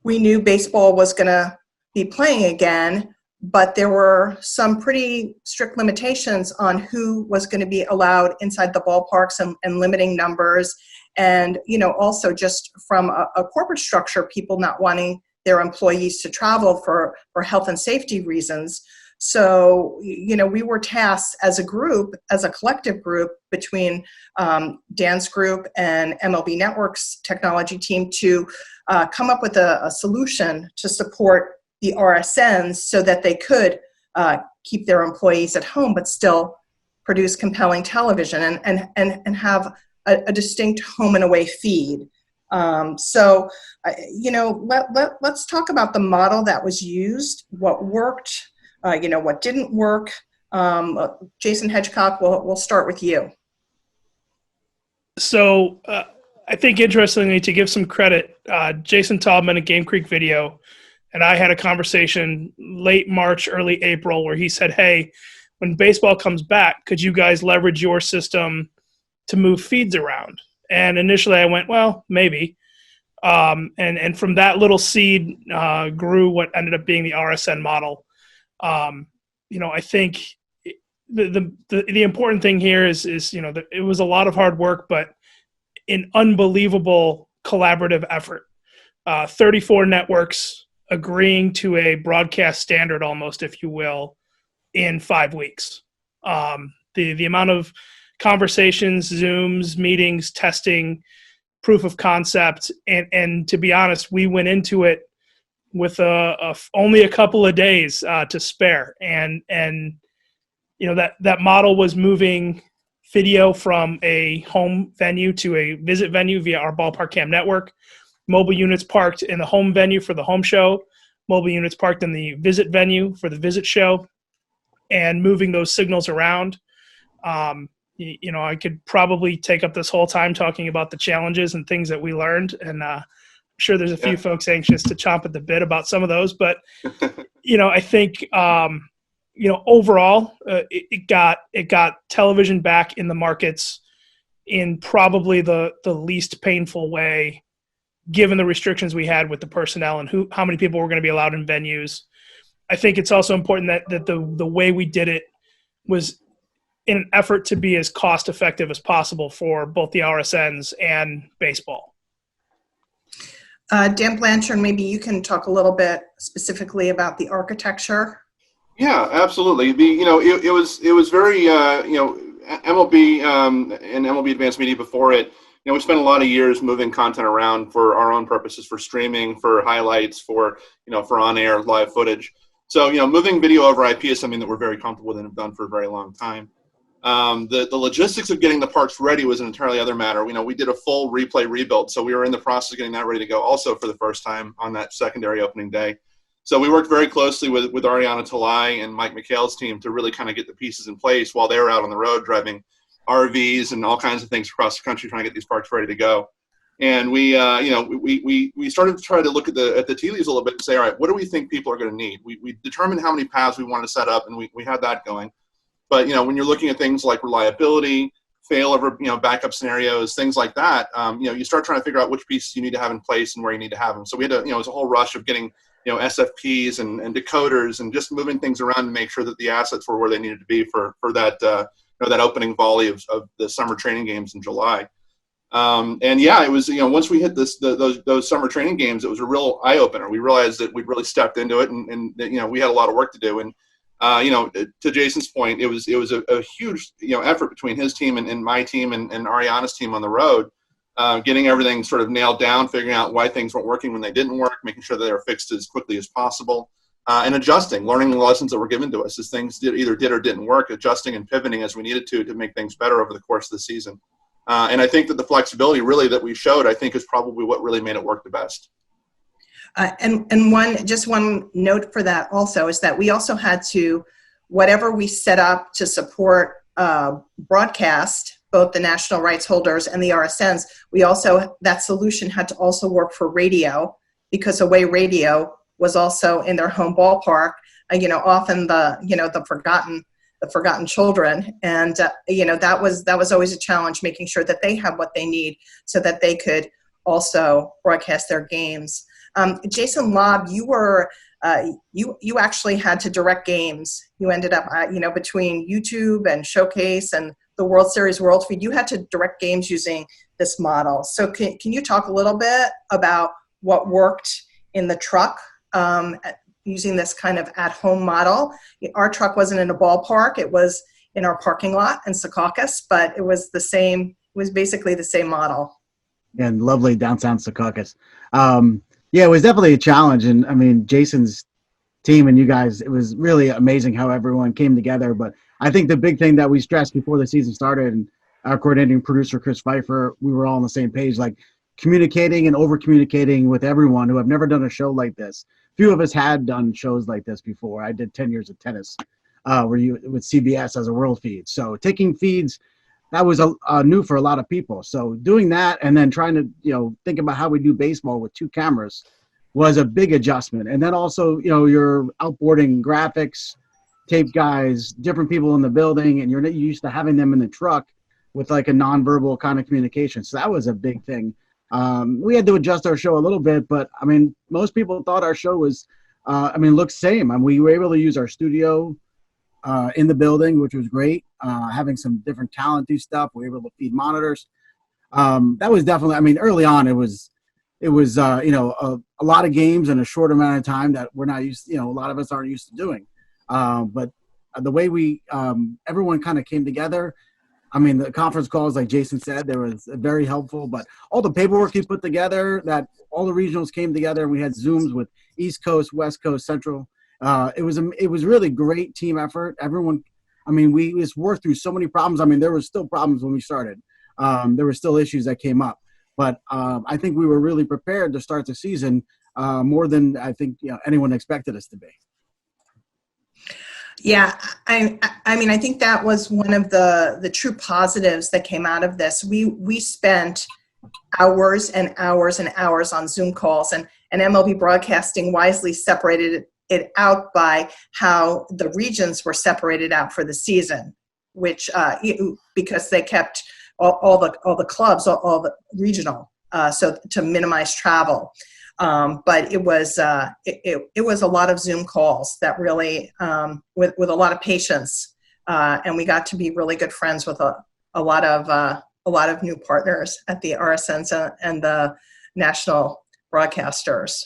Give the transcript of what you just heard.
we knew baseball was going to be playing again, but there were some pretty strict limitations on who was going to be allowed inside the ballparks and limiting numbers. And, also just from a corporate structure, people not wanting their employees to travel for health and safety reasons. So, we were tasked as a group, as a collective group between Dan's group and MLB Network's technology team to come up with a solution to support the RSNs so that they could keep their employees at home but still produce compelling television and have a distinct home and away feed. Let's talk about the model that was used, what worked, what didn't work. Jason Hedgcock, we'll start with you. So I think, interestingly, to give some credit, Jason Taubman at Game Creek Video and I had a conversation late March, early April, where he said, hey, when baseball comes back, could you guys leverage your system to move feeds around? And initially I went, well, maybe. And from that little seed grew what ended up being the RSN model. I think the important thing here is that it was a lot of hard work, but an unbelievable collaborative effort. 34 networks agreeing to a broadcast standard, almost, if you will, in 5 weeks. The amount of conversations, Zooms, meetings, testing, proof of concept, and to be honest, we went into it with only a couple of days to spare, and that model was moving video from a home venue to a visit venue via our Ballpark Cam network. Mobile units parked in the home venue for the home show, mobile units parked in the visit venue for the visit show, and moving those signals around. I could probably take up this whole time talking about the challenges and things that we learned, and I'm sure there's a few folks anxious to chomp at the bit about some of those, but I think overall it got television back in the markets in probably the least painful way, given the restrictions we had with the personnel and how many people were going to be allowed in venues. I think it's also important that the way we did it was in an effort to be as cost effective as possible for both the RSNs and baseball. Dan Blanchard, maybe you can talk a little bit specifically about the architecture. Yeah, absolutely. It was very MLB and MLB Advanced Media before it. We spent a lot of years moving content around for our own purposes, for streaming, for highlights, for on-air live footage. So, moving video over IP is something that we're very comfortable with and have done for a very long time. The logistics of getting the parks ready was an entirely other matter. We did a full replay rebuild, so we were in the process of getting that ready to go also for the first time on that secondary opening day. So we worked very closely with Ariana Talai and Mike McHale's team to really kind of get the pieces in place while they were out on the road driving RVs and all kinds of things across the country trying to get these parks ready to go. And we started to try to look at the tea leaves a little bit and say, all right, what do we think people are going to need? We determined how many paths we wanted to set up, and we had that going. But when you're looking at things like reliability, failover, backup scenarios, things like that, you start trying to figure out which pieces you need to have in place and where you need to have them. So we had it was a whole rush of getting SFPs and decoders and just moving things around to make sure that the assets were where they needed to be for that that opening volley of the summer training games in July. It was once we hit those summer training games, it was a real eye opener. We realized that we'd really stepped into it, and we had a lot of work to do. And to Jason's point, it was a huge effort between his team and my team and Ariana's team on the road, getting everything sort of nailed down, figuring out why things weren't working when they didn't work, making sure that they were fixed as quickly as possible, and adjusting, learning the lessons that were given to us as things either did or didn't work, adjusting and pivoting as we needed to make things better over the course of the season. And I think that the flexibility really that we showed, I think, is probably what really made it work the best. And one note for that also is that we also had to, whatever we set up to support broadcast, both the national rights holders and the RSNs, that solution had to also work for radio, because away radio was also in their home ballpark, often the forgotten children. And, that was always a challenge, making sure that they have what they need so that they could also broadcast their games. Jason Lobb, you were you actually had to direct games. You ended up between YouTube and Showcase and the World Series World Feed, you had to direct games using this model. So can you talk a little bit about what worked in the truck using this kind of at-home model? Our truck wasn't in a ballpark. It was in our parking lot in Secaucus, but it was the same. It was basically the same model. And lovely downtown Secaucus. Yeah, it was definitely a challenge. And I mean, Jason's team and you guys, it was really amazing how everyone came together. But I think the big thing that we stressed before the season started, and our coordinating producer, Chris Pfeiffer, we were all on the same page, like communicating and over communicating with everyone who have never done a show like this. Few of us had done shows like this before. I did 10 years of tennis with CBS as a world feed. So taking feeds, that was new for a lot of people. So doing that and then trying to, think about how we do baseball with 2 cameras was a big adjustment. And then also, you're outboarding graphics, tape guys, different people in the building, and you're used to having them in the truck with like a nonverbal kind of communication. So that was a big thing. We had to adjust our show a little bit, but I mean, most people thought our show was, looked same. We were able to use our studio in the building, which was great. Having some different talent do stuff. We were able to feed monitors. That was definitely, early on it was a lot of games in a short amount of time that we're not used to, a lot of us aren't used to doing. But the way everyone kind of came together, the conference calls, like Jason said, there was very helpful, but all the paperwork he put together, that all the regionals came together. We had Zooms with East Coast, West Coast, Central. It was really great team effort. Everyone, we just worked through so many problems. There were still problems when we started. There were still issues that came up, but I think we were really prepared to start the season more than I think anyone expected us to be. Yeah, I think that was one of the true positives that came out of this. We spent hours and hours and hours on Zoom calls, and MLB Broadcasting wisely separated it out by how the regions were separated out for the season, which because they kept all the clubs, all the regional, so to minimize travel. But it was a lot of Zoom calls that really with a lot of patience, and we got to be really good friends with a lot of new partners at the RSNs and the national broadcasters.